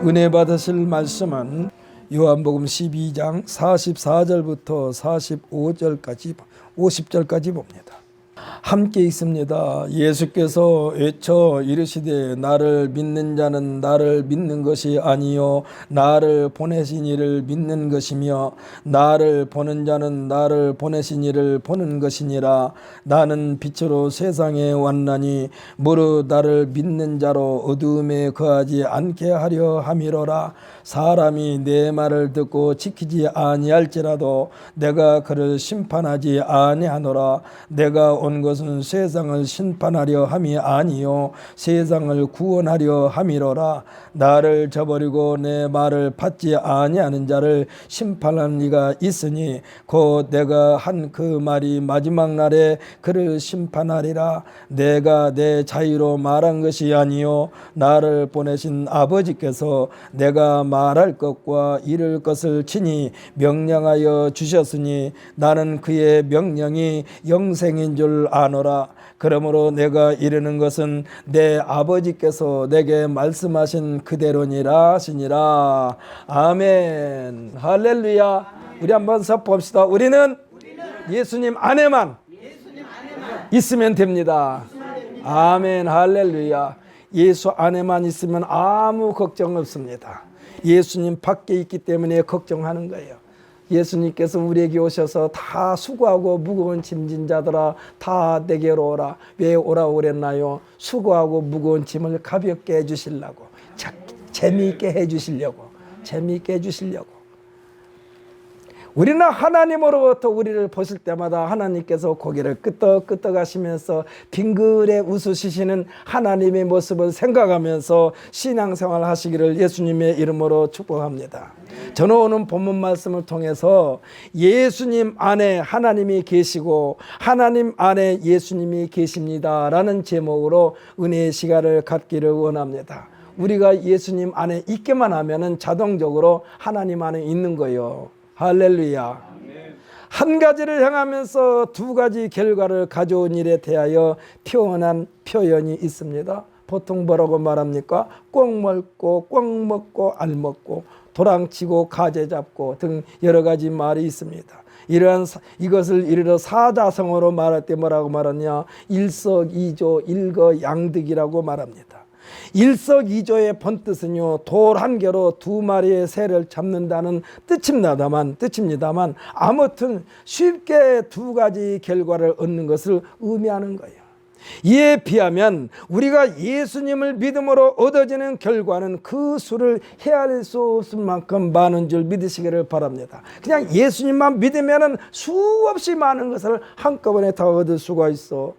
은혜 받으실 말씀은 요한복음 12장 44절부터 50절까지 봅니다. 함께 있습니다. 예수께서 외쳐 이르시되 나를 믿는 자는 나를 믿는 것이 아니요 나를 보내신 이를 믿는 것이며 나를 보는 자는 나를 보내신 이를 보는 것이니라. 나는 빛으로 세상에 왔나니 무릇 나를 믿는 자로 어두움에 거하지 않게 하려 함이로라. 사람이 내 말을 듣고 지키지 아니할지라도 내가 그를 심판하지 아니하노라. 내가 온 것은 세상을 심판하려 함이 아니요 세상을 구원하려 함이로라. 나를 저버리고 내 말을 받지 아니하는 자를 심판하는 이가 있으니 곧 내가 한 그 말이 마지막 날에 그를 심판하리라. 내가 내 자유로 말한 것이 아니요 나를 보내신 아버지께서 내가 말할 것과 이룰 것을 친히 명령하여 주셨으니 나는 그의 명령이 영생인 줄 아노라. 그러므로 내가 이르는 것은 내 아버지께서 내게 말씀하신 그대로니라 하시니라. 아멘. 할렐루야. 우리 한번 봅시다. 우리는 예수님 안에만 있으면 됩니다. 아멘. 할렐루야. 예수 안에만 있으면 아무 걱정 없습니다. 예수님 밖에 있기 때문에 걱정하는 거예요. 예수님께서 우리에게 오셔서 다 수고하고 무거운 짐진 자들아 다 내게로 오라. 왜 오라고 그랬나요? 수고하고 무거운 짐을 가볍게 해주시려고, 재미있게 해주시려고, 재미있게 해주시려고. 우리는 하나님으로부터 우리를 보실 때마다 하나님께서 고개를 끄덕끄덕 하시면서 빙그레 웃으시는 하나님의 모습을 생각하면서 신앙생활 하시기를 예수님의 이름으로 축복합니다. 저는 오늘 본문 말씀을 통해서 예수님 안에 하나님이 계시고 하나님 안에 예수님이 계십니다 라는 제목으로 은혜의 시간을 갖기를 원합니다. 우리가 예수님 안에 있기만 하면 자동적으로 하나님 안에 있는 거예요. 할렐루야. 한 가지를 향하면서 두 가지 결과를 가져온 일에 대하여 표현한 표현이 있습니다. 보통 뭐라고 말합니까? 꼭 먹고 알 먹고 도랑치고 가재 잡고 등 여러 가지 말이 있습니다. 이것을 이르러 사자성어로 말할 때 뭐라고 말하냐? 일석이조 일거양득이라고 말합니다. 일석이조의 본뜻은요, 돌 한 개로 두 마리의 새를 잡는다는 뜻입니다만 아무튼 쉽게 두 가지 결과를 얻는 것을 의미하는 거예요. 이에 비하면 우리가 예수님을 믿음으로 얻어지는 결과는 그 수를 헤아릴 수 없을 만큼 많은 줄 믿으시기를 바랍니다. 그냥 예수님만 믿으면 수없이 많은 것을 한꺼번에 다 얻을 수가 있어.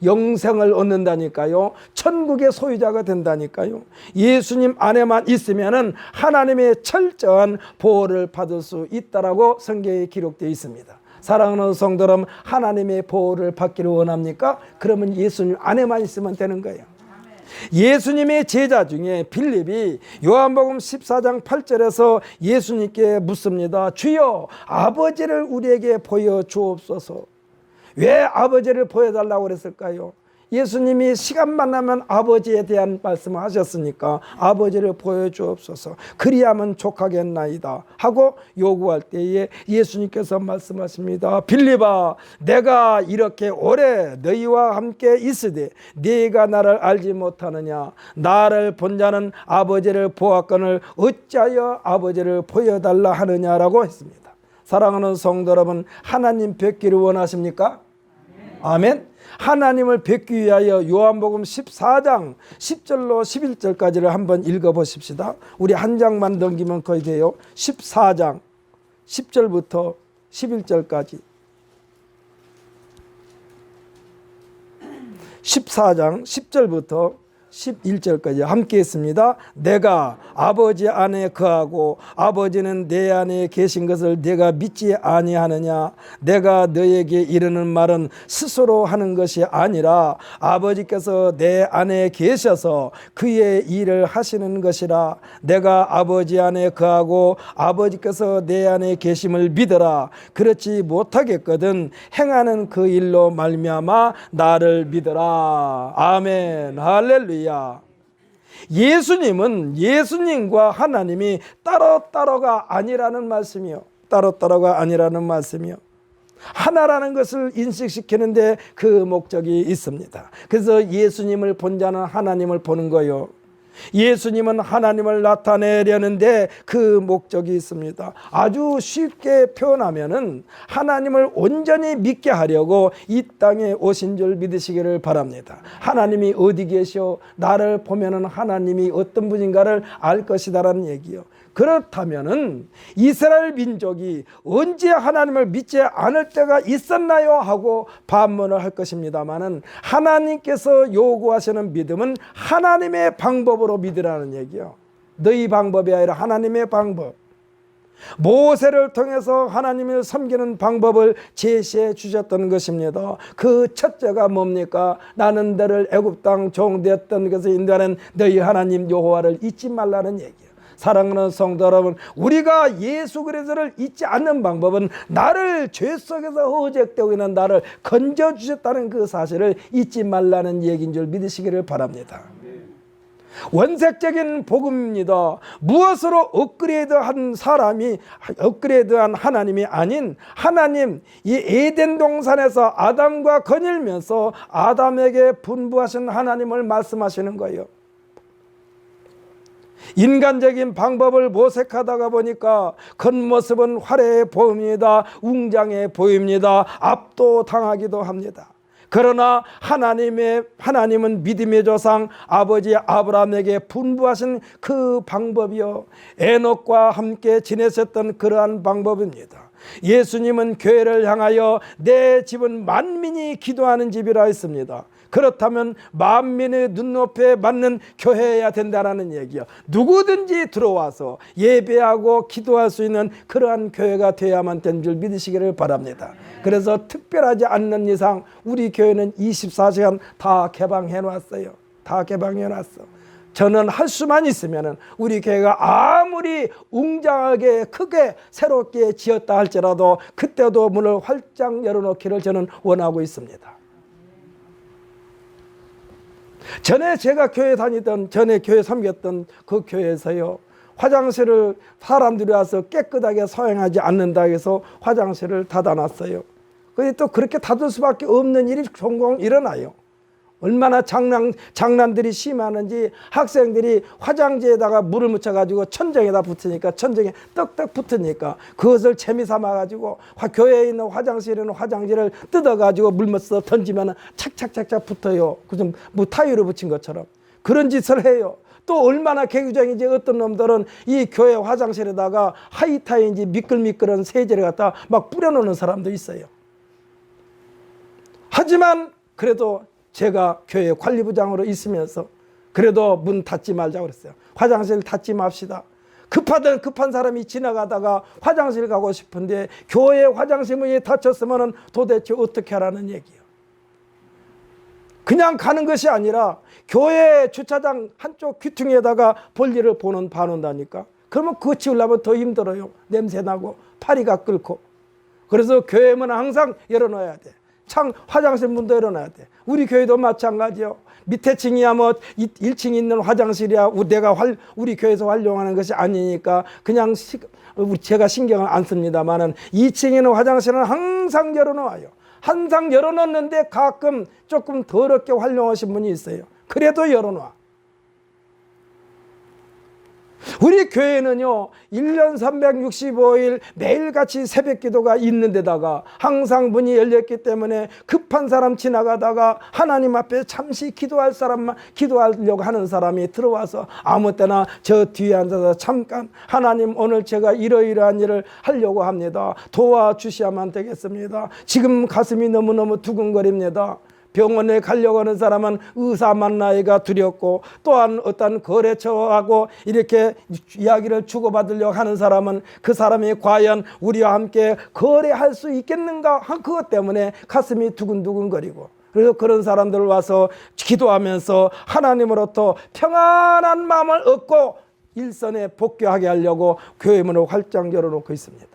영생을 얻는다니까요. 천국의 소유자가 된다니까요. 예수님 안에만 있으면 하나님의 철저한 보호를 받을 수 있다라고 성경에 기록되어 있습니다. 사랑하는 성도 여러분, 하나님의 보호를 받기를 원합니까? 그러면 예수님 안에만 있으면 되는 거예요. 예수님의 제자 중에 빌립이 요한복음 14장 8절에서 예수님께 묻습니다. 주여, 아버지를 우리에게 보여주옵소서. 왜 아버지를 보여달라고 그랬을까요? 예수님이 시간만 나면 아버지에 대한 말씀을 하셨으니까 아버지를 보여주옵소서, 그리하면 족하겠나이다 하고 요구할 때에 예수님께서 말씀하십니다. 빌립아, 내가 이렇게 오래 너희와 함께 있으되 네가 나를 알지 못하느냐? 나를 본 자는 아버지를 보았거늘 어찌하여 아버지를 보여달라 하느냐라고 했습니다. 사랑하는 성도 여러분, 하나님 뵙기를 원하십니까? 아멘. 하나님을 뵙기 위하여 요한복음 14장 10절로 11절까지를 한번 읽어보십시다. 우리 한 장만 넘기면 거의 돼요. 14장 10절부터 11절까지. 14장 10절부터 11절까지 함께 했습니다. 내가 아버지 안에 거하고 아버지는 내 안에 계신 것을 내가 믿지 아니하느냐? 내가 너에게 이르는 말은 스스로 하는 것이 아니라 아버지께서 내 안에 계셔서 그의 일을 하시는 것이라. 내가 아버지 안에 거하고 아버지께서 내 안에 계심을 믿어라. 그렇지 못하겠거든 행하는 그 일로 말미암아 나를 믿어라. 아멘. 할렐루야. 예수님은 예수님과 하나님이 따로따로가 아니라는 말씀이요. 따로따로가 아니라는 말씀이요. 하나라는 것을 인식시키는데 그 목적이 있습니다. 그래서 예수님을 본 자는 하나님을 보는 거요. 예수님은 하나님을 나타내려는데 그 목적이 있습니다. 아주 쉽게 표현하면은 하나님을 온전히 믿게 하려고 이 땅에 오신 줄 믿으시기를 바랍니다. 하나님이 어디 계시오? 나를 보면은 하나님이 어떤 분인가를 알 것이다라는 얘기요. 그렇다면은 이스라엘 민족이 언제 하나님을 믿지 않을 때가 있었나요? 하고 반문을 할 것입니다만은 하나님께서 요구하시는 믿음은 하나님의 방법으로 믿으라는 얘기요. 너희 방법이 아니라 하나님의 방법. 모세를 통해서 하나님을 섬기는 방법을 제시해 주셨던 것입니다. 그 첫째가 뭡니까? 나는 너를 애굽 땅 종되었던 것을 인도하는 너희 하나님 여호와를 잊지 말라는 얘기예요. 사랑하는 성도 여러분, 우리가 예수 그리스도를 잊지 않는 방법은 나를 죄 속에서 허적되고 있는 나를 건져주셨다는 그 사실을 잊지 말라는 얘기인 줄 믿으시기를 바랍니다. 원색적인 복음입니다. 무엇으로 업그레이드한 사람이 업그레이드한 하나님이 아닌 하나님, 이 에덴 동산에서 아담과 거닐면서 아담에게 분부하신 하나님을 말씀하시는 거예요. 인간적인 방법을 모색하다가 보니까 겉모습은 화려해 보입니다. 웅장해 보입니다. 압도당하기도 합니다. 그러나 하나님은 믿음의 조상 아버지 아브라함에게 분부하신 그 방법이요, 에녹과 함께 지내셨던 그러한 방법입니다. 예수님은 교회를 향하여 내 집은 만민이 기도하는 집이라 했습니다. 그렇다면 만민의 눈높이에 맞는 교회여야 된다는 얘기요. 누구든지 들어와서 예배하고 기도할 수 있는 그러한 교회가 되어야만 된 줄 믿으시기를 바랍니다. 그래서 특별하지 않는 이상 우리 교회는 24시간 다 개방해 놨어요. 다 개방해 놨어. 저는 할 수만 있으면 우리 교회가 아무리 웅장하게 크게 새롭게 지었다 할지라도 그때도 문을 활짝 열어놓기를 저는 원하고 있습니다. 전에 제가 교회 다니던, 전에 교회 섬겼던 그 교회에서요, 화장실을 사람들이 와서 깨끗하게 사용하지 않는다 해서 화장실을 닫아놨어요. 근데 또 그렇게 닫을 수밖에 없는 일이 종종 일어나요. 얼마나 장난들이 심하는지 학생들이 화장지에다가 물을 묻혀가지고 천정에다 붙으니까, 천정에 떡떡 붙으니까 그것을 재미삼아가지고 교회에 있는 화장실에 있는 화장지를 뜯어가지고 물 묻어서 던지면 착착착착 붙어요. 그좀 뭐 타이어로 붙인 것처럼 그런 짓을 해요. 또 얼마나 개구쟁이지, 어떤 놈들은 이 교회 화장실에다가 하이타인지 미끌미끌한 세제를 갖다 막 뿌려놓는 사람도 있어요. 하지만 그래도 제가 교회 관리부장으로 있으면서 그래도 문 닫지 말자고 그랬어요. 화장실 닫지 맙시다. 급한 사람이 지나가다가 화장실 가고 싶은데 교회 화장실 문이 닫혔으면 도대체 어떻게 하라는 얘기예요. 그냥 가는 것이 아니라 교회 주차장 한쪽 귀퉁이에다가 볼일을 봐놓는다니까. 그러면 그거 치우려면 더 힘들어요. 냄새나고 파리가 끓고. 그래서 교회 문은 항상 열어놔야 돼. 화장실 문도 열어놔야 돼. 우리 교회도 마찬가지요. 밑에 층이야 뭐 1층 있는 화장실이야 내가 우리 교회에서 활용하는 것이 아니니까 그냥 제가 신경을 안 씁니다만은 2층에 있는 화장실은 항상 열어놓아요. 항상 열어놓는데 가끔 조금 더럽게 활용하신 분이 있어요. 그래도 열어놔. 우리 교회는요 1년 365일 매일같이 새벽 기도가 있는 데다가 항상 문이 열렸기 때문에 급한 사람 지나가다가 하나님 앞에 잠시 기도할 사람만, 기도하려고 하는 사람이 들어와서 아무 때나 저 뒤에 앉아서 잠깐 하나님 오늘 제가 이러이러한 일을 하려고 합니다. 도와주셔야만 되겠습니다. 지금 가슴이 너무너무 두근거립니다. 병원에 가려고 하는 사람은 의사 만나기가 두렵고, 또한 어떤 거래처하고 이렇게 이야기를 주고받으려고 하는 사람은 그 사람이 과연 우리와 함께 거래할 수 있겠는가, 그것 때문에 가슴이 두근두근거리고, 그래서 그런 사람들 와서 기도하면서 하나님으로부터 평안한 마음을 얻고 일선에 복귀하게 하려고 교회 문을 활짝 열어놓고 있습니다.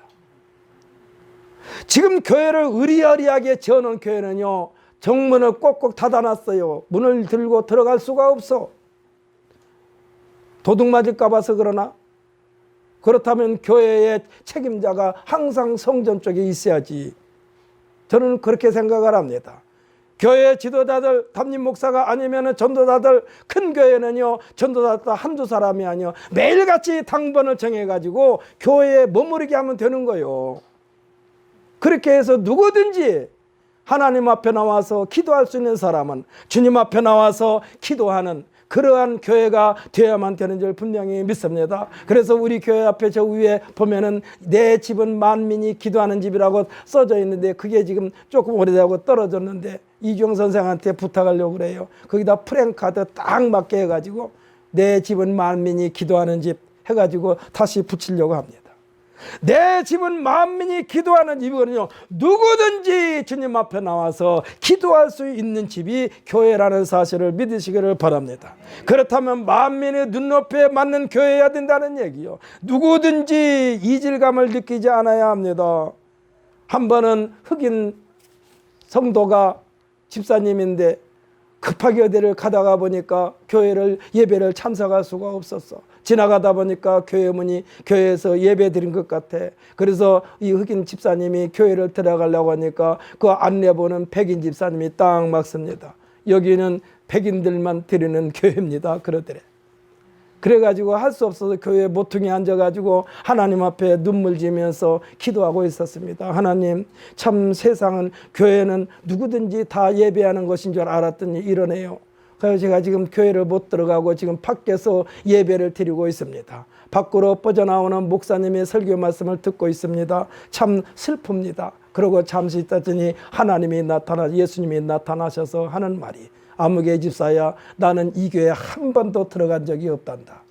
지금 교회를 의리여리하게 지어놓은 교회는요 정문을 꼭꼭 닫아놨어요. 문을 들고 들어갈 수가 없어. 도둑 맞을까 봐서 그러나? 그렇다면 교회의 책임자가 항상 성전 쪽에 있어야지. 저는 그렇게 생각을 합니다. 교회 지도자들, 담임 목사가 아니면 전도자들, 큰 교회는요, 전도자 한두 사람이 아니요, 매일같이 당번을 정해가지고 교회에 머무르게 하면 되는 거예요. 그렇게 해서 누구든지 하나님 앞에 나와서 기도할 수 있는 사람은 주님 앞에 나와서 기도하는 그러한 교회가 되어야만 되는 줄 분명히 믿습니다. 그래서 우리 교회 앞에 저 위에 보면은 내 집은 만민이 기도하는 집이라고 써져 있는데 그게 지금 조금 오래되고 떨어졌는데 이종 선생한테 부탁하려고 그래요. 거기다 프랭카드 딱 맞게 해가지고 내 집은 만민이 기도하는 집 해가지고 다시 붙이려고 합니다. 내 집은 만민이 기도하는 집이거든요. 누구든지 주님 앞에 나와서 기도할 수 있는 집이 교회라는 사실을 믿으시기를 바랍니다. 그렇다면 만민의 눈높이에 맞는 교회여야 된다는 얘기요. 누구든지 이질감을 느끼지 않아야 합니다. 한 번은 흑인 성도가 집사님인데 급하게 어디를 가다가 보니까 예배를 참석할 수가 없었어. 지나가다 보니까 교회 문이 교회에서 예배 드린 것 같아. 그래서 이 흑인 집사님이 교회를 들어가려고 하니까 그 안내보는 백인 집사님이 딱 막습니다. 여기는 백인들만 드리는 교회입니다. 그러더래. 그래가지고 할 수 없어서 교회 모퉁이에 앉아가지고 하나님 앞에 눈물 지면서 기도하고 있었습니다. 하나님, 참 세상은, 교회는 누구든지 다 예배하는 것인 줄 알았더니 이러네요. 그래서 제가 지금 교회를 못 들어가고 지금 밖에서 예배를 드리고 있습니다. 밖으로 뻗어나오는 목사님의 설교 말씀을 듣고 있습니다. 참 슬픕니다. 그러고 잠시 있더니 예수님이 나타나셔서 하는 말이, 아무개 집사야, 나는 이 교회에 한 번도 들어간 적이 없단다.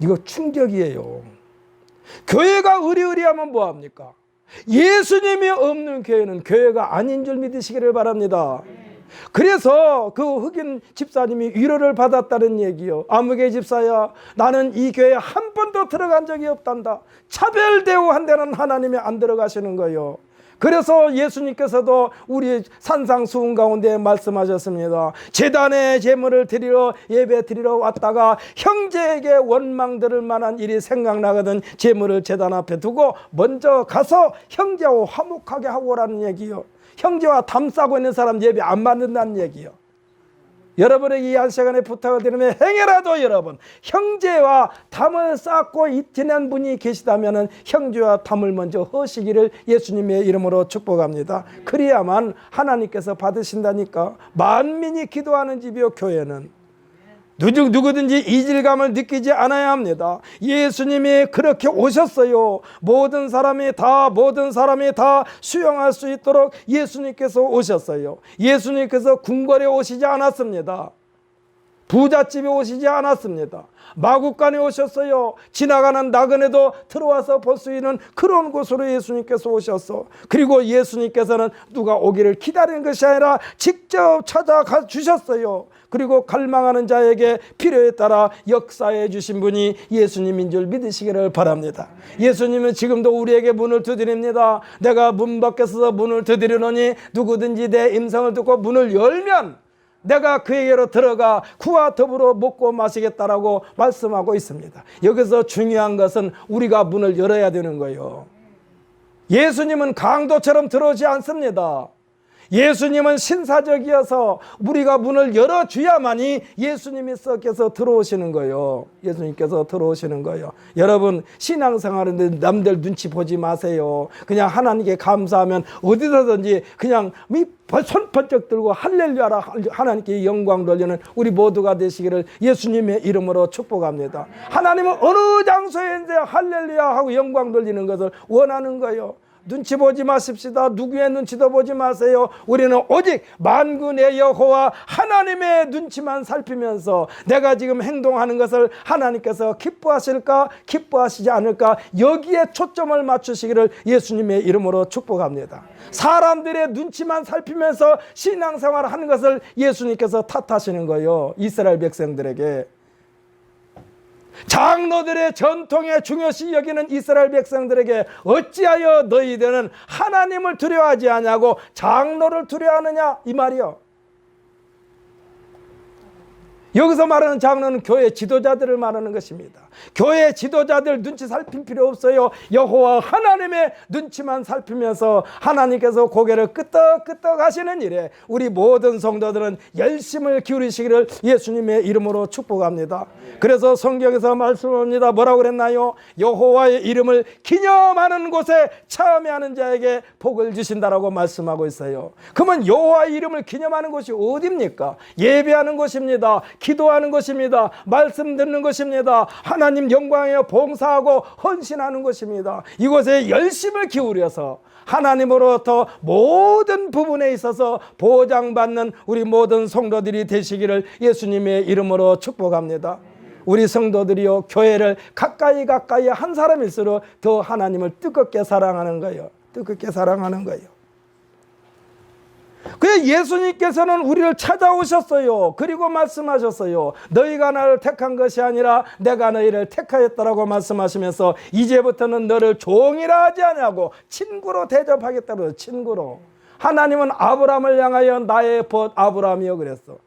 이거 충격이에요. 교회가 의리의리하면 뭐합니까? 예수님이 없는 교회는 교회가 아닌 줄 믿으시기를 바랍니다. 그래서 그 흑인 집사님이 위로를 받았다는 얘기요. 아무개 집사야, 나는 이 교회에 한 번도 들어간 적이 없단다. 차별 대우한 데는 하나님이 안 들어가시는 거예요. 그래서 예수님께서도 우리 산상수훈 가운데 말씀하셨습니다. 제단에 제물을 드리러 예배 드리러 왔다가 형제에게 원망 들을 만한 일이 생각나거든 제물을 제단 앞에 두고 먼저 가서 형제와 화목하게 하고 오라는 얘기요. 형제와 담 싸고 있는 사람 예배 안 받는다는 얘기요. 여러분에게 이 한 시간에 부탁을 드리면 행여라도 여러분 형제와 담을 쌓고 지낸 분이 계시다면 형제와 담을 먼저 하시기를 예수님의 이름으로 축복합니다. 그래야만 하나님께서 받으신다니까. 만민이 기도하는 집이요, 교회는. 누구든지 이질감을 느끼지 않아야 합니다. 예수님이 그렇게 오셨어요. 모든 사람이 다 수용할 수 있도록 예수님께서 오셨어요. 예수님께서 궁궐에 오시지 않았습니다. 부잣집에 오시지 않았습니다. 마구간에 오셨어요. 지나가는 나그네도 들어와서 볼 수 있는 그런 곳으로 예수님께서 오셨어. 그리고 예수님께서는 누가 오기를 기다리는 것이 아니라 직접 찾아가 주셨어요. 그리고 갈망하는 자에게 필요에 따라 역사해 주신 분이 예수님인 줄 믿으시기를 바랍니다. 예수님은 지금도 우리에게 문을 두드립니다. 내가 문 밖에서 문을 두드리노니 누구든지 내 음성을 듣고 문을 열면 내가 그에게로 들어가 그와 더불어 먹고 마시겠다라고 말씀하고 있습니다. 여기서 중요한 것은 우리가 문을 열어야 되는 거예요. 예수님은 강도처럼 들어오지 않습니다. 예수님은 신사적이어서 우리가 문을 열어줘야만이 예수님이 섞여서 들어오시는 거예요. 예수님께서 들어오시는 거예요. 여러분, 신앙생활인데 남들 눈치 보지 마세요. 그냥 하나님께 감사하면 어디서든지 그냥 손 번쩍 들고 할렐루야라 하나님께 영광 돌리는 우리 모두가 되시기를 예수님의 이름으로 축복합니다. 하나님은 어느 장소에 이제 할렐루야 하고 영광 돌리는 것을 원하는 거예요. 눈치 보지 마십시다. 누구의 눈치도 보지 마세요. 우리는 오직 만군의 여호와 하나님의 눈치만 살피면서 내가 지금 행동하는 것을 하나님께서 기뻐하실까 기뻐하시지 않을까 여기에 초점을 맞추시기를 예수님의 이름으로 축복합니다. 사람들의 눈치만 살피면서 신앙생활을 하는 것을 예수님께서 탓하시는 거예요. 이스라엘 백성들에게. 장로들의 전통에 중요시 여기는 이스라엘 백성들에게 어찌하여 너희들은 하나님을 두려워하지 않냐고 장로를 두려워하느냐 이 말이요. 여기서 말하는 장로는 교회 지도자들을 말하는 것입니다. 교회 지도자들 눈치 살필 필요 없어요. 여호와 하나님의 눈치만 살피면서 하나님께서 고개를 끄덕끄덕 하시는 일에 우리 모든 성도들은 열심을 기울이시기를 예수님의 이름으로 축복합니다. 그래서 성경에서 말씀합니다. 뭐라고 그랬나요? 여호와의 이름을 기념하는 곳에 참여하는 자에게 복을 주신다라고 말씀하고 있어요. 그러면 여호와의 이름을 기념하는 곳이 어디입니까? 예배하는 곳입니다. 기도하는 것입니다. 말씀 듣는 것입니다. 하나님 영광에 봉사하고 헌신하는 것입니다. 이곳에 열심을 기울여서 하나님으로부터 모든 부분에 있어서 보장받는 우리 모든 성도들이 되시기를 예수님의 이름으로 축복합니다. 우리 성도들이요, 교회를 가까이 한 사람일수록 더 하나님을 뜨겁게 사랑하는 거예요. 뜨겁게 사랑하는 거예요. 그래서 예수님께서는 우리를 찾아오셨어요. 그리고 말씀하셨어요. 너희가 나를 택한 것이 아니라 내가 너희를 택하였다라고 말씀하시면서 이제부터는 너를 종이라 하지 아니하고 친구로 대접하겠다고. 친구로. 하나님은 아브라함을 향하여 나의 벗 아브라함이여 그랬어.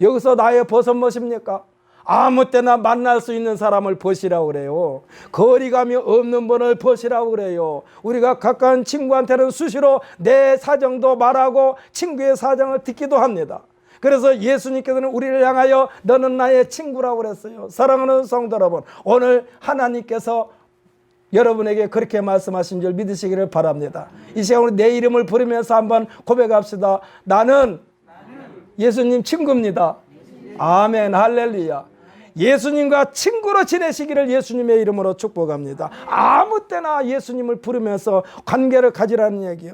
여기서 나의 벗은 무엇입니까? 아무 때나 만날 수 있는 사람을 벗이라고 그래요. 거리감이 없는 분을 벗이라고 그래요. 우리가 가까운 친구한테는 수시로 내 사정도 말하고 친구의 사정을 듣기도 합니다. 그래서 예수님께서는 우리를 향하여 너는 나의 친구라고 그랬어요. 사랑하는 성도 여러분, 오늘 하나님께서 여러분에게 그렇게 말씀하신 줄 믿으시기를 바랍니다. 이 시간 우리 내 이름을 부르면서 한번 고백합시다. 나는 예수님 친구입니다. 아멘, 할렐루야. 예수님과 친구로 지내시기를 예수님의 이름으로 축복합니다. 아무 때나 예수님을 부르면서 관계를 가지라는 얘기요.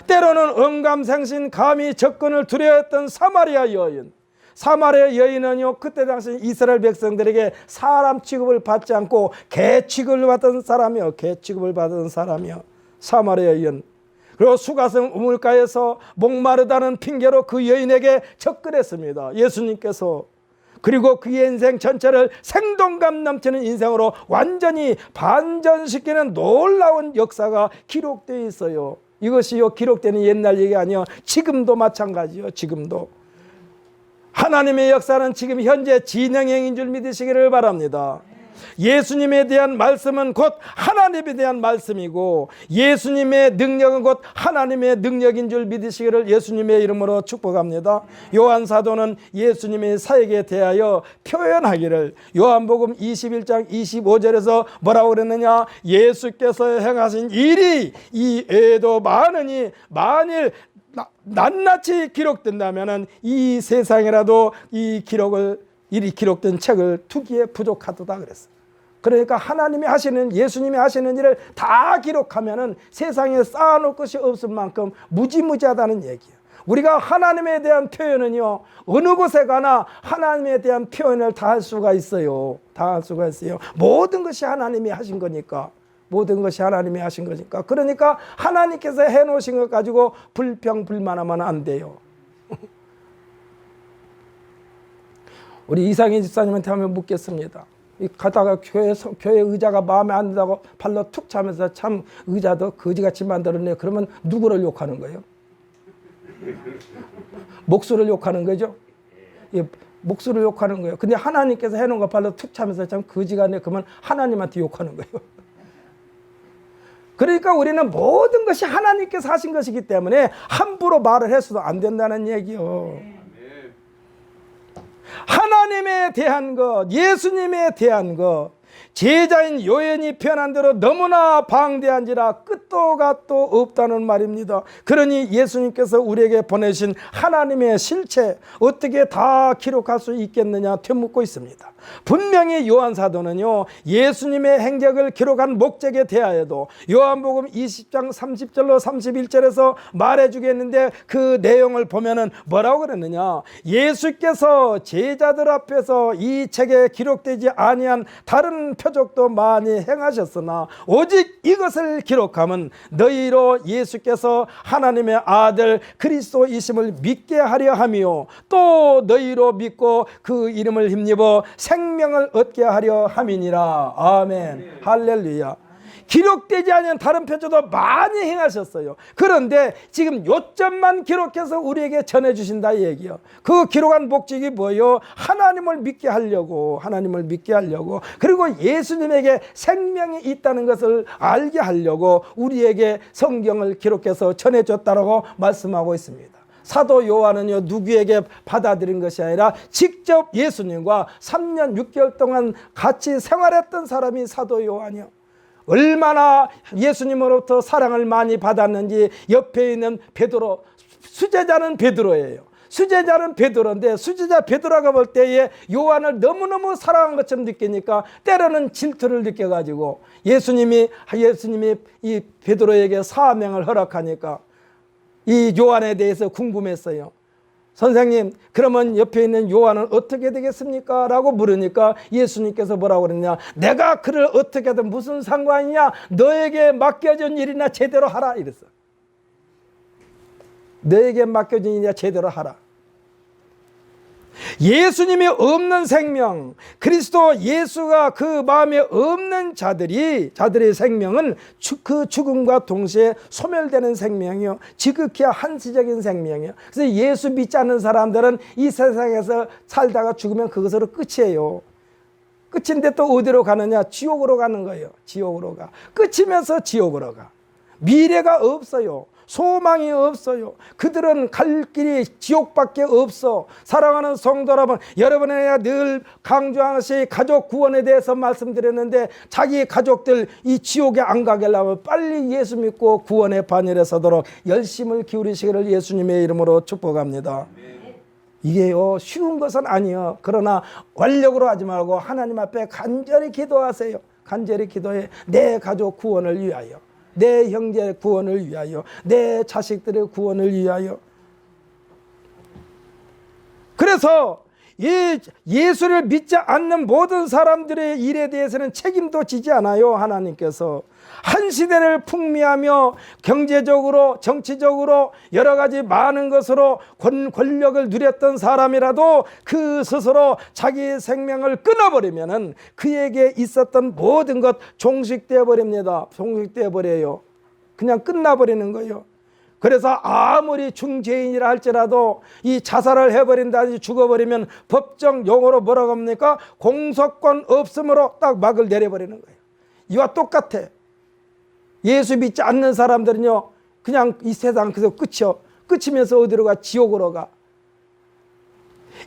때로는 언감생신 감히 접근을 두려워했던 사마리아 여인. 사마리아 여인은요, 그때 당시 이스라엘 백성들에게 사람 취급을 받지 않고 개 취급을 받던 사람이요. 개 취급을 받은 사람이요. 사마리아 여인. 그리고 수가성 우물가에서 목마르다는 핑계로 그 여인에게 접근했습니다. 예수님께서. 그리고 그의 인생 전체를 생동감 넘치는 인생으로 완전히 반전시키는 놀라운 역사가 기록되어 있어요. 이것이요, 기록되는 옛날 얘기 아니요. 지금도 마찬가지요. 지금도. 하나님의 역사는 지금 현재 진행형인 줄 믿으시기를 바랍니다. 예수님에 대한 말씀은 곧 하나님에 대한 말씀이고 예수님의 능력은 곧 하나님의 능력인 줄 믿으시기를 예수님의 이름으로 축복합니다. 요한 사도는 예수님의 사역에 대하여 표현하기를 요한복음 21장 25절에서 뭐라고 그랬느냐? 예수께서 행하신 일이 이 외에도 많으니 만일 낱낱이 기록된다면 이 세상이라도 이 기록된 책을 투기에 부족하도다 그랬어요. 그러니까 하나님이 하시는, 예수님이 하시는 일을 다 기록하면은 세상에 쌓아놓을 것이 없을 만큼 무지무지하다는 얘기예요. 우리가 하나님에 대한 표현은요, 어느 곳에 가나 하나님에 대한 표현을 다 할 수가 있어요. 다 할 수가 있어요. 모든 것이 하나님이 하신 거니까. 모든 것이 하나님이 하신 거니까. 그러니까 하나님께서 해놓으신 것 가지고 불평불만하면 안 돼요. 우리 이상희 집사님한테 한번 묻겠습니다. 가다가 교회 의자가 마음에 안 든다고 발로 툭 차면서 참 의자도 거지같이 만들었네. 그러면 누구를 욕하는 거예요? 목수를 욕하는 거죠? 목수를 욕하는 거예요. 근데 하나님께서 해놓은 거 발로 툭 차면서 참 거지같네. 그러면 하나님한테 욕하는 거예요. 그러니까 우리는 모든 것이 하나님께서 하신 것이기 때문에 함부로 말을 해서도 안 된다는 얘기요. 하나님에 대한 것, 예수님에 대한 것, 제자인 요한이 표현한 대로 너무나 방대한지라 끝도 갓도 없다는 말입니다. 그러니 예수님께서 우리에게 보내신 하나님의 실체 어떻게 다 기록할 수 있겠느냐 되묻고 있습니다. 분명히 요한 사도는요, 예수님의 행적을 기록한 목적에 대하여도 요한복음 20장 30절로 31절에서 말해주겠는데 그 내용을 보면은 뭐라고 그랬느냐? 예수께서 제자들 앞에서 이 책에 기록되지 아니한 다른 표적도 많이 행하셨으나 오직 이것을 기록하면 너희로 예수께서 하나님의 아들 그리스도이심을 믿게 하려 함이요 또 너희로 믿고 그 이름을 힘입어 생명을 얻게 하려 함이니라. 아멘. 할렐루야. 기록되지 않은 다른 편지도 많이 행하셨어요. 그런데 지금 요점만 기록해서 우리에게 전해주신다 이 얘기요. 그 기록한 목적이 뭐예요? 하나님을 믿게 하려고, 하나님을 믿게 하려고, 그리고 예수님에게 생명이 있다는 것을 알게 하려고 우리에게 성경을 기록해서 전해줬다라고 말씀하고 있습니다. 사도 요한은요, 누구에게 받아들인 것이 아니라 직접 예수님과 3년 6개월 동안 같이 생활했던 사람이 사도 요한이요. 얼마나 예수님으로부터 사랑을 많이 받았는지 옆에 있는 베드로, 수제자는 베드로예요. 수제자는 베드로인데 수제자 베드로가 볼 때에 요한을 너무너무 사랑한 것처럼 느끼니까 때로는 질투를 느껴가지고 예수님이 이 베드로에게 사명을 허락하니까 이 요한에 대해서 궁금했어요. 선생님, 그러면 옆에 있는 요한은 어떻게 되겠습니까? 라고 물으니까 예수님께서 뭐라고 그랬냐? 내가 그를 어떻게 하든 무슨 상관이냐? 너에게 맡겨진 일이나 제대로 하라 이랬어. 너에게 맡겨진 일이나 제대로 하라. 예수님이 없는 생명, 그리스도 예수가 그 마음에 없는 자들의 생명은 그 죽음과 동시에 소멸되는 생명이요, 지극히 한시적인 생명이요. 그래서 예수 믿지 않는 사람들은 이 세상에서 살다가 죽으면 그것으로 끝이에요. 끝인데 또 어디로 가느냐? 지옥으로 가는 거예요. 지옥으로 가. 끝이면서 지옥으로 가. 미래가 없어요. 소망이 없어요. 그들은 갈 길이 지옥밖에 없어. 사랑하는 성도 여러분, 내가 늘 강조하듯이 가족 구원에 대해서 말씀드렸는데 자기 가족들 이 지옥에 안 가게 하려면 빨리 예수 믿고 구원의 반열에 서도록 열심을 기울이시기를 예수님의 이름으로 축복합니다. 이게요, 쉬운 것은 아니에요. 그러나 완력으로 하지 말고 하나님 앞에 간절히 기도하세요. 간절히 기도해. 내 가족 구원을 위하여, 내 형제 구원을 위하여, 내 자식들의 구원을 위하여. 그래서 이 예수를 믿지 않는 모든 사람들의 일에 대해서는 책임도 지지 않아요. 하나님께서 한 시대를 풍미하며 경제적으로, 정치적으로 여러 가지 많은 것으로 권력을 누렸던 사람이라도 그 스스로 자기 생명을 끊어버리면은 그에게 있었던 모든 것 종식되어 버립니다. 종식되어 버려요. 그냥 끝나버리는 거예요. 그래서 아무리 중죄인이라 할지라도 이 자살을 해버린다든지 죽어버리면 법정 용어로 뭐라고 합니까? 공소권 없음으로 딱 막을 내려버리는 거예요. 이와 똑같아. 예수 믿지 않는 사람들은요, 그냥 이 세상 그래서 끝이요. 끝이면서 어디로 가? 지옥으로 가.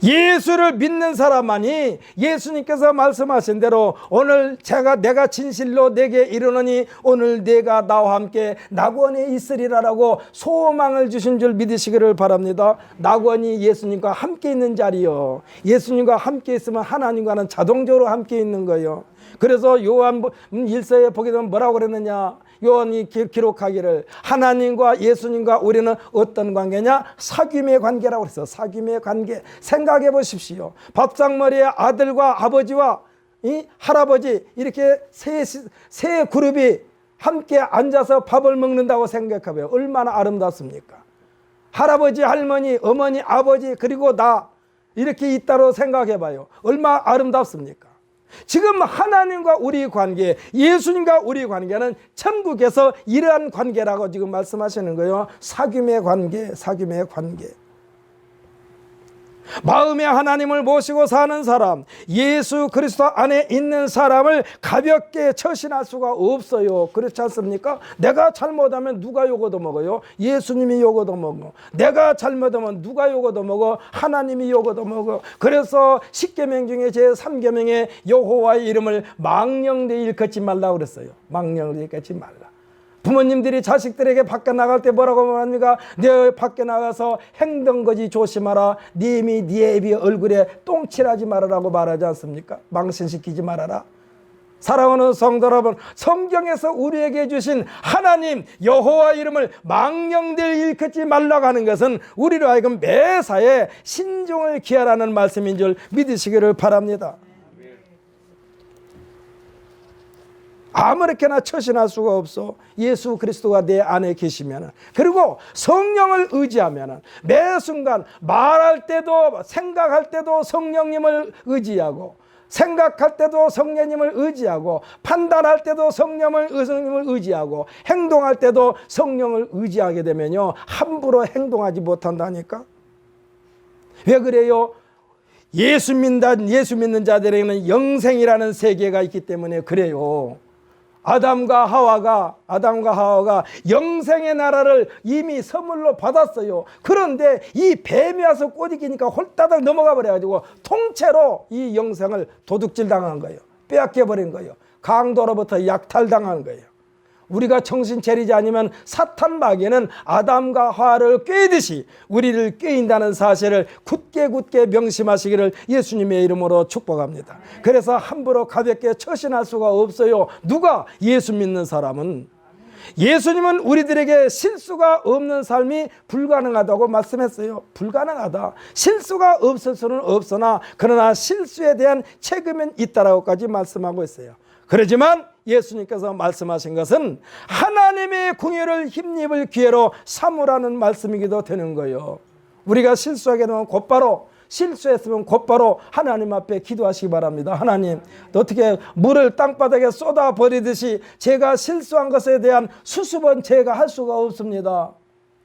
예수를 믿는 사람만이 예수님께서 말씀하신 대로 오늘 내가 진실로 내게 이르노니 오늘 내가 나와 함께 낙원에 있으리라라고 소망을 주신 줄 믿으시기를 바랍니다. 낙원이 예수님과 함께 있는 자리요. 예수님과 함께 있으면 하나님과는 자동적으로 함께 있는 거예요. 그래서 요한 1서에 보게 되면 뭐라고 그랬느냐? 요한이 기록하기를 하나님과 예수님과 우리는 어떤 관계냐? 사귐의 관계라고 그랬어요. 사귐의 관계. 생각해 보십시오. 밥상머리에 아들과 아버지와 이 할아버지 이렇게 세 그룹이 함께 앉아서 밥을 먹는다고 생각해봐요. 얼마나 아름답습니까? 할아버지, 할머니, 어머니, 아버지 그리고 나 이렇게 있다고 생각해봐요. 얼마나 아름답습니까? 지금 하나님과 우리 관계, 예수님과 우리 관계는 천국에서 이러한 관계라고 지금 말씀하시는 거예요. 사귐의 관계, 사귐의 관계. 마음에 하나님을 모시고 사는 사람, 예수 그리스도 안에 있는 사람을 가볍게 처신할 수가 없어요. 그렇지 않습니까? 내가 잘못하면 누가 욕 얻어먹어요? 예수님이 욕 얻어먹어. 내가 잘못하면 누가 욕 얻어먹어? 하나님이 욕 얻어먹어. 그래서 10계명 중에 제3계명에 여호와의 이름을 망령되이 일컫지 말라고 그랬어요. 망령되이 일컫지 말라. 부모님들이 자식들에게 밖에 나갈 때 뭐라고 말합니까? 내 밖에 나가서 행동거지 조심하라. 네 입이 네 입이 얼굴에 똥칠하지 말아라고 말하지 않습니까? 망신시키지 말아라. 사랑하는 성도 여러분, 성경에서 우리에게 주신 하나님 여호와 이름을 망령되이 일컫지 말라고 하는 것은 우리로 하여금 매사에 신종을 기하라는 말씀인 줄 믿으시기를 바랍니다. 아무렇게나 처신할 수가 없어. 예수 그리스도가 내 안에 계시면, 그리고 성령을 의지하면 매 순간 말할 때도 생각할 때도 성령님을 의지하고 생각할 때도 성령님을 의지하고, 판단할 때도 성령님을 의지하고, 행동할 때도 성령을 의지하게 되면요, 함부로 행동하지 못한다니까. 왜 그래요? 예수 믿는 자들에게는 영생이라는 세계가 있기 때문에 그래요. 아담과 하와가 영생의 나라를 이미 선물로 받았어요. 그런데 이 뱀이 와서 꼬리기니까 홀따닥 넘어가 버려가지고 통째로 이 영생을 도둑질 당한 거예요. 빼앗겨 버린 거예요. 강도로부터 약탈당한 거예요. 우리가 정신 차리지 않으면 사탄 마귀는 아담과 하와를 꾀듯이 우리를 꾀인다는 사실을 굳게 명심하시기를 예수님의 이름으로 축복합니다. 그래서 함부로 가볍게 처신할 수가 없어요. 누가? 예수 믿는 사람은. 예수님은 우리들에게 실수가 없는 삶이 불가능하다고 말씀했어요. 불가능하다. 실수가 없을 수는 없으나 그러나 실수에 대한 책임은 있다라고까지 말씀하고 있어요. 그렇지만 예수님께서 말씀하신 것은 하나님의 궁유를 힘입을 기회로 삼으라는 말씀이기도 되는 거예요. 우리가 실수하게 되면 실수했으면 곧바로 하나님 앞에 기도하시기 바랍니다. 하나님, 어떻게 물을 땅바닥에 쏟아 버리듯이 제가 실수한 것에 대한 수습은 제가 할 수가 없습니다.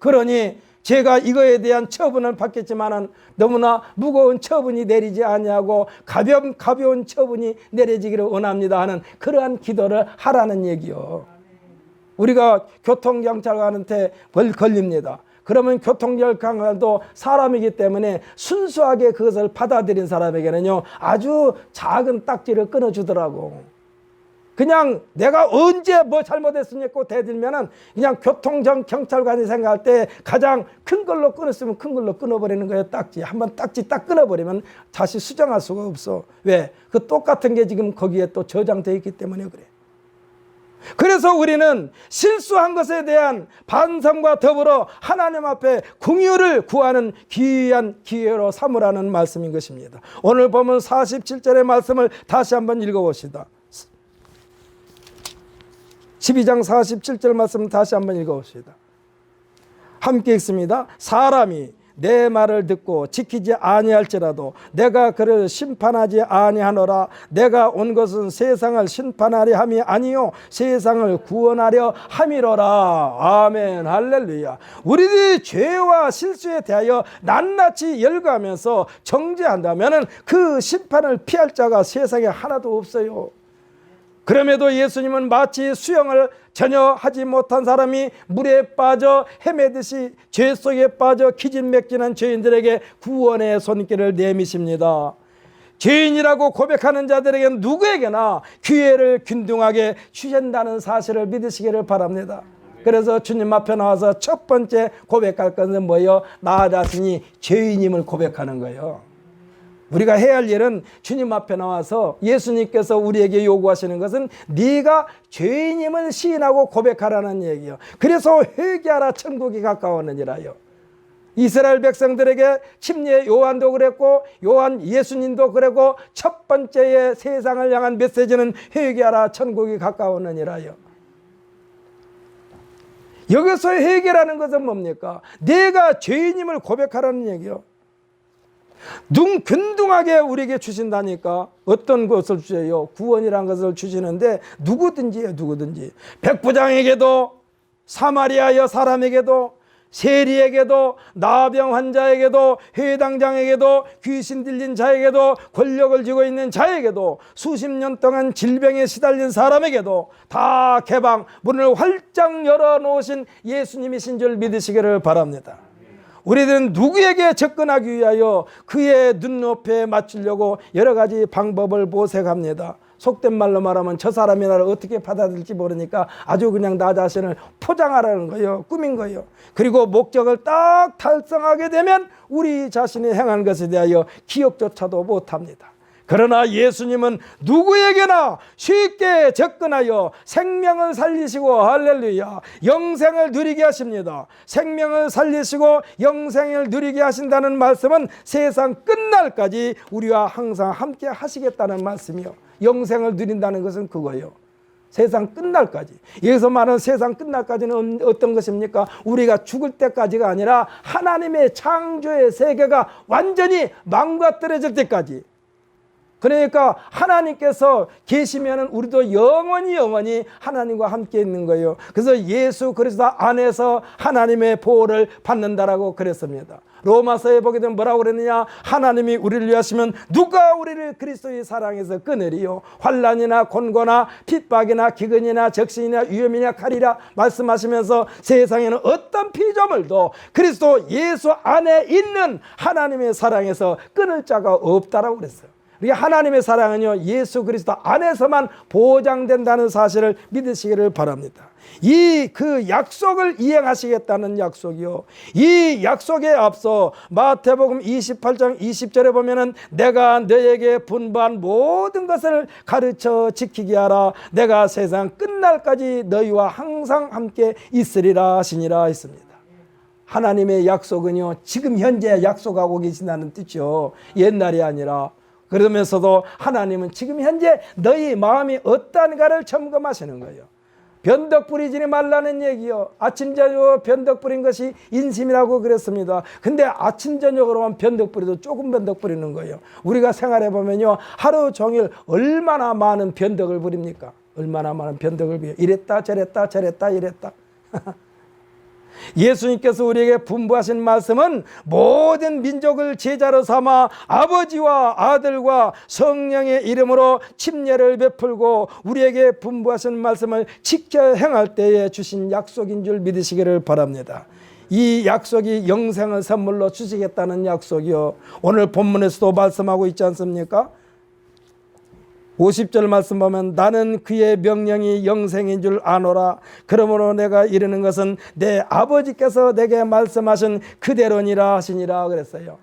그러니 제가 이거에 대한 처분을 받겠지만은 너무나 무거운 처분이 내리지 아니하고 가벼운 처분이 내려지기를 원합니다 하는 그러한 기도를 하라는 얘기요. 우리가 교통경찰관한테 걸립니다. 그러면 교통경찰관도 사람이기 때문에 순수하게 그것을 받아들인 사람에게는요, 아주 작은 딱지를 끊어주더라고. 그냥 내가 언제 뭐 잘못했으냐고 대들면은 그냥 교통경찰관이 생각할 때 가장 큰 걸로 끊었으면 큰 걸로 끊어버리는 거예요. 딱지. 한번 딱지 딱 끊어버리면 다시 수정할 수가 없어. 왜? 그 똑같은 게 지금 거기에 또 저장되어 있기 때문에 그래. 그래서 우리는 실수한 것에 대한 반성과 더불어 하나님 앞에 긍휼을 구하는 귀한 기회로 삼으라는 말씀인 것입니다. 오늘 보면 47절의 말씀을 다시 한번 읽어봅시다. 12장 47절 말씀 다시 한번 읽어봅시다. 함께 읽습니다. 사람이 내 말을 듣고 지키지 아니할지라도 내가 그를 심판하지 아니하노라. 내가 온 것은 세상을 심판하려 함이 아니요 세상을 구원하려 함이로라. 아멘. 할렐루야. 우리들이 죄와 실수에 대하여 낱낱이 열거하면서 정죄한다면 그 심판을 피할 자가 세상에 하나도 없어요. 그럼에도 예수님은 마치 수영을 전혀 하지 못한 사람이 물에 빠져 헤매듯이 죄 속에 빠져 기진맥진한 죄인들에게 구원의 손길을 내미십니다. 죄인이라고 고백하는 자들에게는 누구에게나 기회를 균등하게 주신다는 사실을 믿으시기를 바랍니다. 그래서 주님 앞에 나와서 첫 번째 고백할 것은 뭐예요? 나 자신이 죄인임을 고백하는 거예요. 우리가 해야 할 일은 주님 앞에 나와서 예수님께서 우리에게 요구하시는 것은 네가 죄인임을 시인하고 고백하라는 얘기예요. 그래서 회개하라 천국이 가까웠느니라요. 이스라엘 백성들에게 침례 요한도 그랬고 예수님도 그랬고 첫 번째의 세상을 향한 메시지는 회개하라 천국이 가까웠느니라요. 여기서 회개라는 것은 뭡니까? 내가 죄인임을 고백하라는 얘기요. 균등하게 우리에게 주신다니까. 어떤 것을 주세요? 구원이라는 것을 주시는데 누구든지요, 누구든지. 백부장에게도, 사마리아 사람에게도, 세리에게도, 나병 환자에게도, 회당장에게도, 귀신 들린 자에게도, 권력을 쥐고 있는 자에게도, 수십 년 동안 질병에 시달린 사람에게도 다 개방, 문을 활짝 열어놓으신 예수님이신 줄 믿으시기를 바랍니다. 우리들은 누구에게 접근하기 위하여 그의 눈높이에 맞추려고 여러 가지 방법을 모색합니다. 속된 말로 말하면 저 사람이 나를 어떻게 받아들일지 모르니까 아주 그냥 나 자신을 포장하라는 거예요. 꾸민 거예요. 그리고 목적을 딱 달성하게 되면 우리 자신이 행한 것에 대하여 기억조차도 못합니다. 그러나 예수님은 누구에게나 쉽게 접근하여 생명을 살리시고, 할렐루야, 영생을 누리게 하십니다. 생명을 살리시고 영생을 누리게 하신다는 말씀은 세상 끝날까지 우리와 항상 함께 하시겠다는 말씀이요. 영생을 누린다는 것은 그거예요. 세상 끝날까지. 여기서 말하는 세상 끝날까지는 어떤 것입니까? 우리가 죽을 때까지가 아니라 하나님의 창조의 세계가 완전히 망가뜨려질 때까지. 그러니까 하나님께서 계시면은 우리도 영원히 하나님과 함께 있는 거예요. 그래서 예수 그리스도 안에서 하나님의 보호를 받는다라고 그랬습니다. 로마서에 보게 되면 뭐라고 그랬느냐? 하나님이 우리를 위하시면 누가 우리를 그리스도의 사랑에서 끊으리요? 환난이나 곤고나 핍박이나 기근이나 적신이나 위험이나 칼이라 말씀하시면서 세상에는 어떤 피조물도 그리스도 예수 안에 있는 하나님의 사랑에서 끊을 자가 없다라고 그랬어요. 그러니까 하나님의 사랑은요, 예수 그리스도 안에서만 보장된다는 사실을 믿으시기를 바랍니다. 그 약속을 이행하시겠다는 약속이요, 이 약속에 앞서 마태복음 28장 20절에 보면은 내가 너에게 분부한 모든 것을 가르쳐 지키게 하라. 내가 세상 끝날까지 너희와 항상 함께 있으리라 하시니라 했습니다. 하나님의 약속은요, 지금 현재 약속하고 계신다는 뜻이요, 옛날이 아니라. 그러면서도 하나님은 지금 현재 너희 마음이 어떠한가를 점검하시는 거예요. 변덕 부리지 말라는 얘기요. 아침 저녁 변덕 부린 것이 인심이라고 그랬습니다. 근데 아침 저녁으로만 변덕 부리도 조금 변덕 부리는 거예요. 우리가 생활해 보면요, 하루 종일 얼마나 많은 변덕을 부립니까? 얼마나 많은 변덕을 부려. 이랬다 저랬다 저랬다 이랬다. 예수님께서 우리에게 분부하신 말씀은 모든 민족을 제자로 삼아 아버지와 아들과 성령의 이름으로 침례를 베풀고 우리에게 분부하신 말씀을 지켜 행할 때에 주신 약속인 줄 믿으시기를 바랍니다. 이 약속이 영생을 선물로 주시겠다는 약속이요, 오늘 본문에서도 말씀하고 있지 않습니까? 50절 말씀 보면 나는 그의 명령이 영생인 줄 아노라. 그러므로 내가 이르는 것은 내 아버지께서 내게 말씀하신 그대로니라 하시니라 그랬어요.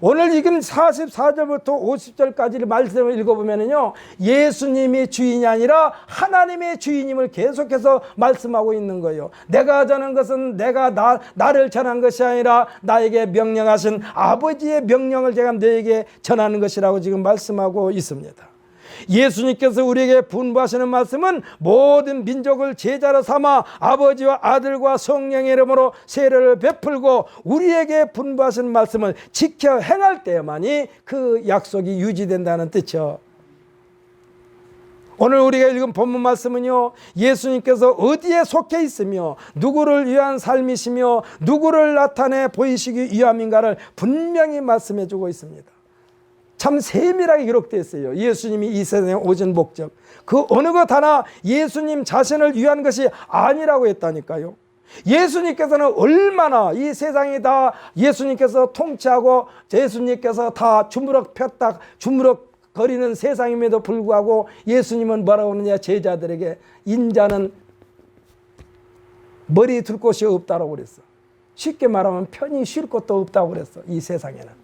오늘 지금 44절부터 50절까지 말씀을 읽어보면요, 예수님이 주인이 아니라 하나님의 주인임을 계속해서 말씀하고 있는 거예요. 내가 전한 것은 내가 나를 전한 것이 아니라 나에게 명령하신 아버지의 명령을 제가 너에게 전하는 것이라고 지금 말씀하고 있습니다. 예수님께서 우리에게 분부하시는 말씀은 모든 민족을 제자로 삼아 아버지와 아들과 성령의 이름으로 세례를 베풀고 우리에게 분부하시는 말씀을 지켜 행할 때만이 그 약속이 유지된다는 뜻이요. 오늘 우리가 읽은 본문 말씀은요, 예수님께서 어디에 속해 있으며 누구를 위한 삶이시며 누구를 나타내 보이시기 위함인가를 분명히 말씀해 주고 있습니다. 참 세밀하게 기록되어 있어요. 예수님이 이 세상에 오신 목적, 그 어느 것 하나 예수님 자신을 위한 것이 아니라고 했다니까요. 예수님께서는 얼마나 이 세상이 다 예수님께서 통치하고 예수님께서 다 주무럭 폈다 주무럭 거리는 세상임에도 불구하고 예수님은 뭐라고 하느냐, 제자들에게 인자는 머리 둘 곳이 없다고 그랬어. 쉽게 말하면 편히 쉴 곳도 없다고 그랬어, 이 세상에는.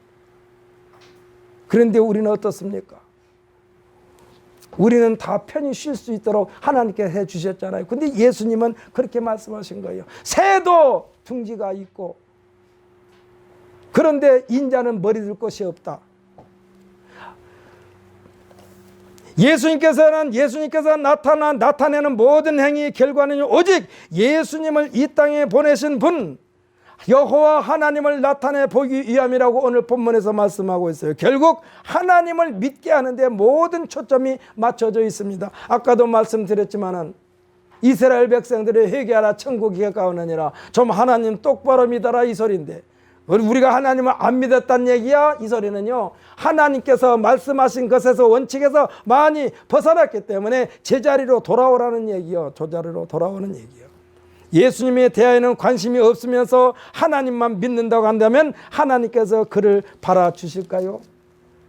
그런데 우리는 어떻습니까? 우리는 다 편히 쉴 수 있도록 하나님께서 해주셨잖아요. 근데 예수님은 그렇게 말씀하신 거예요. 새도 둥지가 있고 그런데 인자는 머리 둘 곳이 없다. 예수님께서 나타내는 모든 행위의 결과는 오직 예수님을 이 땅에 보내신 분 여호와 하나님을 나타내 보기 위함이라고 오늘 본문에서 말씀하고 있어요. 결국 하나님을 믿게 하는데 모든 초점이 맞춰져 있습니다. 아까도 말씀드렸지만은 이스라엘 백성들이 회개하라 천국이 가까우느니라. 좀 하나님 똑바로 믿어라 이 소리인데 우리가 하나님을 안 믿었다는 얘기야? 이 소리는요, 하나님께서 말씀하신 것에서 원칙에서 많이 벗어났기 때문에 제자리로 돌아오라는 얘기요. 제자리로 돌아오는 얘기요. 예수님에 대하여는 관심이 없으면서 하나님만 믿는다고 한다면 하나님께서 그를 받아주실까요?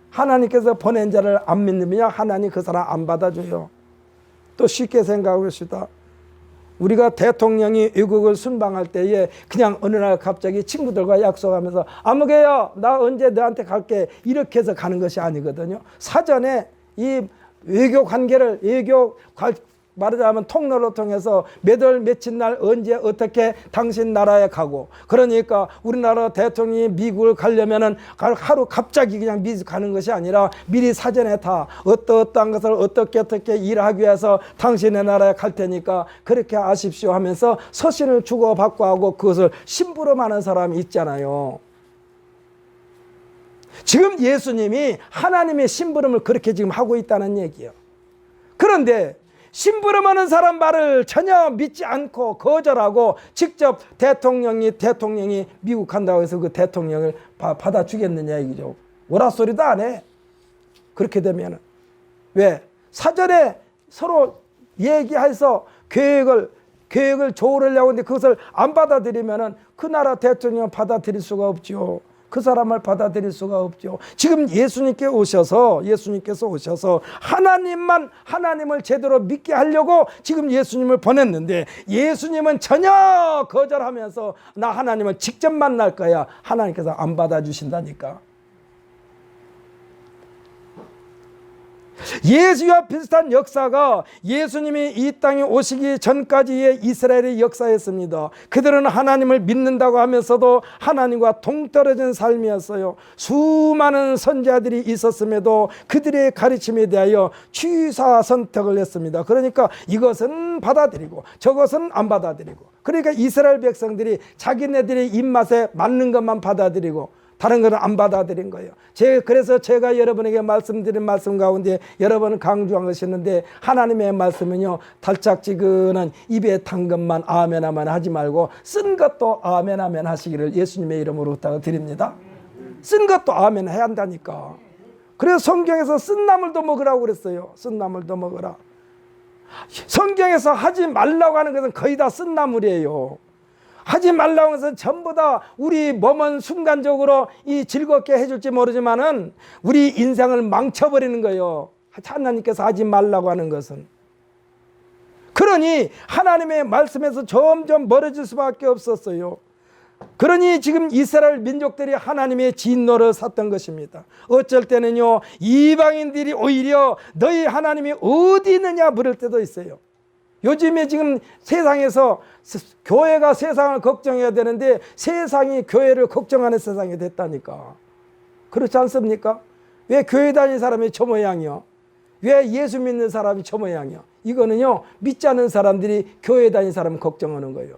하나님께서 보낸 자를 안 믿으면 하나님 그 사람 안 받아줘요. 또 쉽게 생각해 봅시다. 우리가 대통령이 외국을 순방할 때에 그냥 어느 날 갑자기 친구들과 약속하면서 아무개야 나 언제 너한테 갈게 이렇게 해서 가는 것이 아니거든요. 사전에 이 외교 관계를 말하자면 통로로 통해서 몇 월 며칠 날 언제 어떻게 당신 나라에 가고, 그러니까 우리나라 대통령이 미국을 가려면은 하루 갑자기 그냥 미국 가는 것이 아니라 미리 사전에 다 어떠한 것을 어떻게 일하기 위해서 당신의 나라에 갈 테니까 그렇게 하십시오 하면서 서신을 주고받고 하고 그것을 심부름하는 사람이 있잖아요. 지금 예수님이 하나님의 심부름을 그렇게 지금 하고 있다는 얘기예요. 그런데 심부름하는 사람 말을 전혀 믿지 않고 거절하고 직접 대통령이 미국 간다고 해서 그 대통령을 받아주겠느냐 이거죠. 오라 소리도 안 해. 그렇게 되면은. 왜? 사전에 서로 얘기해서 계획을 조율하려고 하는데 그것을 안 받아들이면은 그 나라 대통령을 받아들일 수가 없죠. 그 사람을 받아들일 수가 없죠. 지금 예수님께서 오셔서 하나님을 제대로 믿게 하려고 지금 예수님을 보냈는데 예수님은 전혀 거절하면서 나 하나님을 직접 만날 거야. 하나님께서 안 받아주신다니까. 예수와 비슷한 역사가 예수님이 이 땅에 오시기 전까지의 이스라엘의 역사였습니다. 그들은 하나님을 믿는다고 하면서도 하나님과 동떨어진 삶이었어요. 수많은 선지자들이 있었음에도 그들의 가르침에 대하여 취사 선택을 했습니다. 그러니까 이것은 받아들이고 저것은 안 받아들이고, 그러니까 이스라엘 백성들이 자기네들의 입맛에 맞는 것만 받아들이고 다른 것은 안 받아들인 거예요. 그래서 제가 여러분에게 말씀드린 말씀 가운데 여러분은 강조한 것이 있는데, 하나님의 말씀은요, 달짝지근한 입에 탄 것만 아멘 아멘 하지 말고 쓴 것도 아멘 아멘 하시기를 예수님의 이름으로 부탁드립니다. 쓴 것도 아멘 해야 한다니까. 그래서 성경에서 쓴 나물도 먹으라고 그랬어요. 쓴 나물도 먹으라. 성경에서 하지 말라고 하는 것은 거의 다 쓴 나물이에요. 하지 말라고 해서 전부 다 우리 몸은 순간적으로 즐겁게 해줄지 모르지만은 우리 인생을 망쳐버리는 거예요. 하나님께서 하지 말라고 하는 것은. 그러니 하나님의 말씀에서 점점 멀어질 수밖에 없었어요. 그러니 지금 이스라엘 민족들이 하나님의 진노를 샀던 것입니다. 어쩔 때는요, 이방인들이 오히려 너희 하나님이 어디 있느냐 물을 때도 있어요. 요즘에 지금 세상에서 교회가 세상을 걱정해야 되는데 세상이 교회를 걱정하는 세상이 됐다니까. 그렇지 않습니까? 왜 교회 다니는 사람이 저 모양이요? 왜 예수 믿는 사람이 저 모양이요? 이거는요, 믿지 않는 사람들이 교회 다니는 사람을 걱정하는 거예요.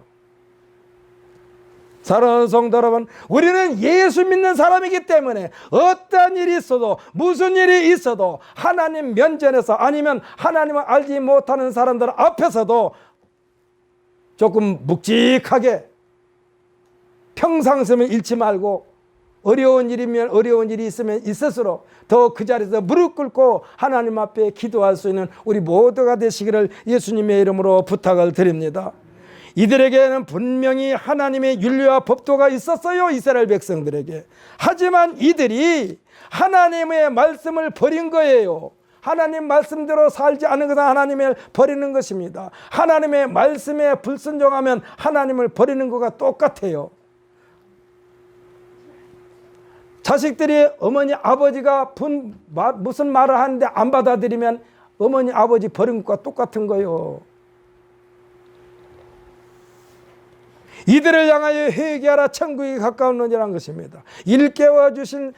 사랑하는 성도 여러분, 우리는 예수 믿는 사람이기 때문에 어떤 일이 있어도 무슨 일이 있어도 하나님 면전에서 아니면 하나님을 알지 못하는 사람들 앞에서도 조금 묵직하게 평상심을 잃지 말고, 어려운 일이면 어려운 일이 있으면 있을수록 더 그 자리에서 무릎 꿇고 하나님 앞에 기도할 수 있는 우리 모두가 되시기를 예수님의 이름으로 부탁을 드립니다. 이들에게는 분명히 하나님의 윤리와 법도가 있었어요, 이스라엘 백성들에게. 하지만 이들이 하나님의 말씀을 버린 거예요. 하나님 말씀대로 살지 않은 것은 하나님을 버리는 것입니다. 하나님의 말씀에 불순종하면 하나님을 버리는 것과 똑같아요. 자식들이 어머니 아버지가 무슨 말을 하는데 안 받아들이면 어머니 아버지 버린 것과 똑같은 거예요. 이들을 향하여 회개하라, 천국이 가까웠느니라는 것입니다. 일깨워 주신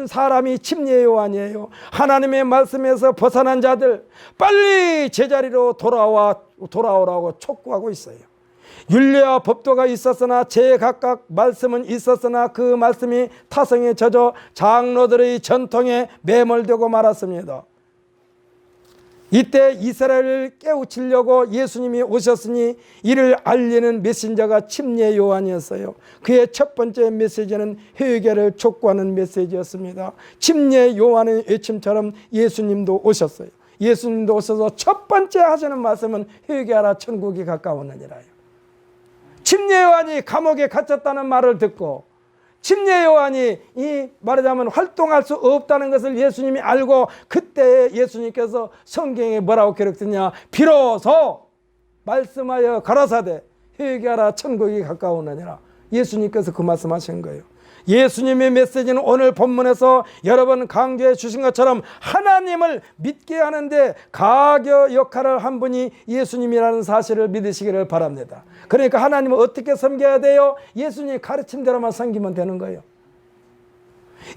사람이 침례 요한이에요. 하나님의 말씀에서 벗어난 자들 빨리 제자리로 돌아오라고 촉구하고 있어요. 율례와 법도가 있었으나 제각각 말씀은 있었으나 그 말씀이 타성에 젖어 장로들의 전통에 매몰되고 말았습니다. 이때 이스라엘을 깨우치려고 예수님이 오셨으니 이를 알리는 메신저가 침례 요한이었어요. 그의 첫 번째 메시지는 회개를 촉구하는 메시지였습니다. 침례 요한의 외침처럼 예수님도 오셨어요. 예수님도 오셔서 첫 번째 하시는 말씀은 회개하라, 천국이 가까웠느니라요. 침례 요한이 감옥에 갇혔다는 말을 듣고 침례 요한이 말하자면 활동할 수 없다는 것을 예수님이 알고 그때 예수님께서 성경에 뭐라고 기록했냐, 비로소 말씀하여 가라사대 회개하라, 천국이 가까우느니라. 예수님께서 그 말씀하신 거예요. 예수님의 메시지는 오늘 본문에서 여러분 강조해 주신 것처럼 하나님을 믿게 하는데 가교 역할을 한 분이 예수님이라는 사실을 믿으시기를 바랍니다. 그러니까 하나님을 어떻게 섬겨야 돼요? 예수님이 가르친 대로만 섬기면 되는 거예요.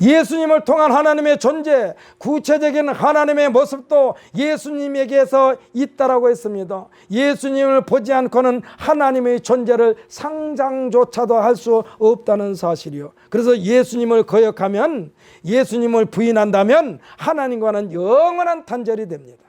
예수님을 통한 하나님의 존재, 구체적인 하나님의 모습도 예수님에게서 있다라고 했습니다. 예수님을 보지 않고는 하나님의 존재를 상상조차도 할 수 없다는 사실이요. 그래서 예수님을 거역하면, 예수님을 부인한다면 하나님과는 영원한 단절이 됩니다.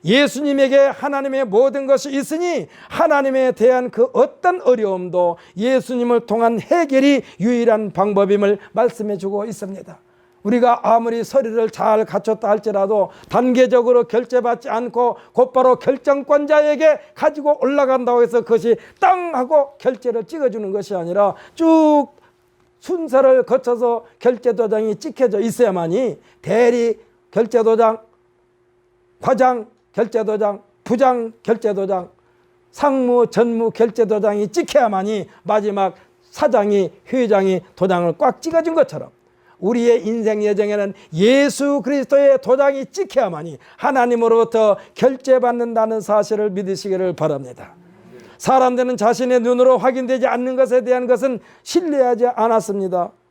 예수님에게 하나님의 모든 것이 있으니 하나님에 대한 그 어떤 어려움도 예수님을 통한 해결이 유일한 방법임을 말씀해 주고 있습니다. 우리가 아무리 서류를 잘 갖췄다 할지라도 단계적으로 결제받지 않고 곧바로 결정권자에게 가지고 올라간다고 해서 그것이 땅 하고 결제를 찍어주는 것이 아니라 쭉 순서를 거쳐서 결제도장이 찍혀져 있어야만이 대리 결제도장, 과장 결제도장, 부장 결제도장, 상무, 전무 결제도장이 찍혀야만이 마지막 사장이, 회장이 도장을 꽉 찍어준 것처럼 우리의 인생 여정에는 예수 그리스도의 도장이 찍혀야만이 하나님으로부터 결제받는다는 사실을 믿으시기를 바랍니다. 사람들은 자신의 눈으로 확인되지 않는 것에 대한 것은 신뢰하지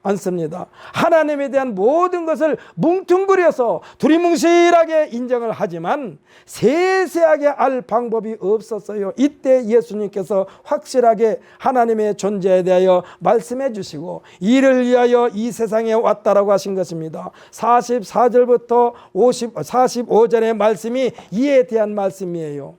않습니다. 하나님에 대한 모든 것을 뭉뚱그려서 두리뭉실하게 인정을 하지만 세세하게 알 방법이 없었어요. 이때 예수님께서 확실하게 하나님의 존재에 대하여 말씀해 주시고 이를 위하여 이 세상에 왔다라고 하신 것입니다. 44절부터 45절의 말씀이 이에 대한 말씀이에요.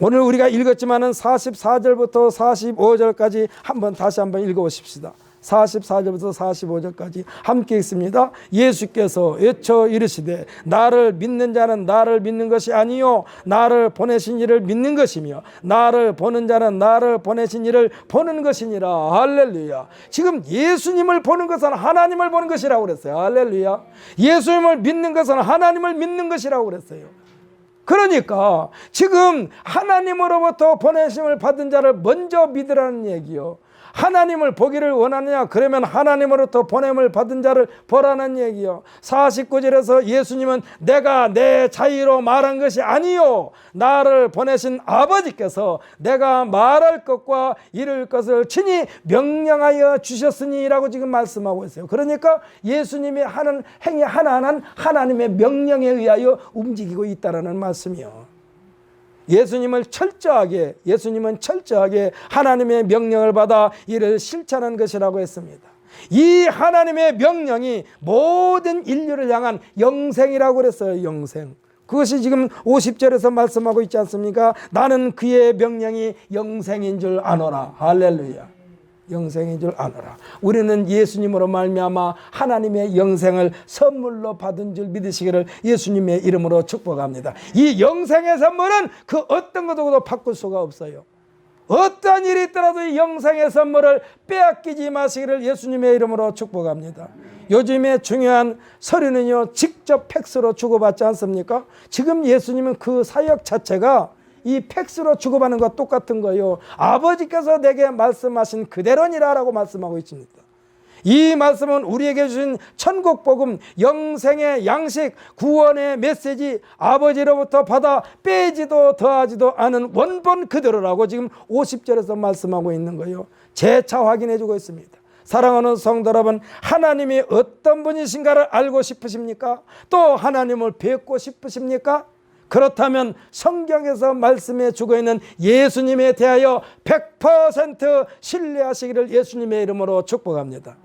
오늘 우리가 읽었지만은 44절부터 45절까지 다시 한번 읽어보십시다. 44절부터 45절까지 함께 읽습니다. 예수께서 외쳐 이르시되 나를 믿는 자는 나를 믿는 것이 아니요 나를 보내신 이를 믿는 것이며 나를 보는 자는 나를 보내신 이를 보는 것이니라. 할렐루야. 지금 예수님을 보는 것은 하나님을 보는 것이라고 그랬어요. 할렐루야. 예수님을 믿는 것은 하나님을 믿는 것이라고 그랬어요. 그러니까 지금 하나님으로부터 보내심을 받은 자를 먼저 믿으라는 얘기요. 하나님을 보기를 원하느냐? 그러면 하나님으로부터 보냄을 받은 자를 보라는 얘기요. 49절에서 예수님은 내가 내 자의로 말한 것이 아니요 나를 보내신 아버지께서 내가 말할 것과 이룰 것을 친히 명령하여 주셨으니라고 지금 말씀하고 있어요. 그러니까 예수님이 하는 행위 하나하나는 하나님의 명령에 의하여 움직이고 있다라는 말씀이요. 예수님은 철저하게 하나님의 명령을 받아 이를 실천한 것이라고 했습니다. 이 하나님의 명령이 모든 인류를 향한 영생이라고 그랬어요. 영생. 그것이 지금 50절에서 말씀하고 있지 않습니까? 나는 그의 명령이 영생인 줄 아노라. 할렐루야. 영생인 줄 아노라. 우리는 예수님으로 말미암아 하나님의 영생을 선물로 받은 줄 믿으시기를 예수님의 이름으로 축복합니다. 이 영생의 선물은 그 어떤 것도 바꿀 수가 없어요. 어떠한 일이 있더라도 이 영생의 선물을 빼앗기지 마시기를 예수님의 이름으로 축복합니다. 요즘에 중요한 서류는요 직접 팩스로 주고받지 않습니까? 지금 예수님은 그 사역 자체가 이 팩스로 주고받는 것과 똑같은 거예요. 아버지께서 내게 말씀하신 그대로니라라고 말씀하고 있습니다. 이 말씀은 우리에게 주신 천국 복음, 영생의 양식, 구원의 메시지, 아버지로부터 받아 빼지도 더하지도 않은 원본 그대로라고 지금 50절에서 말씀하고 있는 거예요. 재차 확인해 주고 있습니다. 사랑하는 성도 여러분, 하나님이 어떤 분이신가를 알고 싶으십니까? 또 하나님을 뵙고 싶으십니까? 그렇다면 성경에서 말씀해 주고 있는 예수님에 대하여 100% 신뢰하시기를 예수님의 이름으로 축복합니다.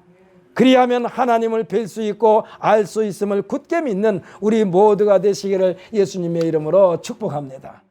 그리하면 하나님을 뵐 수 있고 알 수 있음을 굳게 믿는 우리 모두가 되시기를 예수님의 이름으로 축복합니다.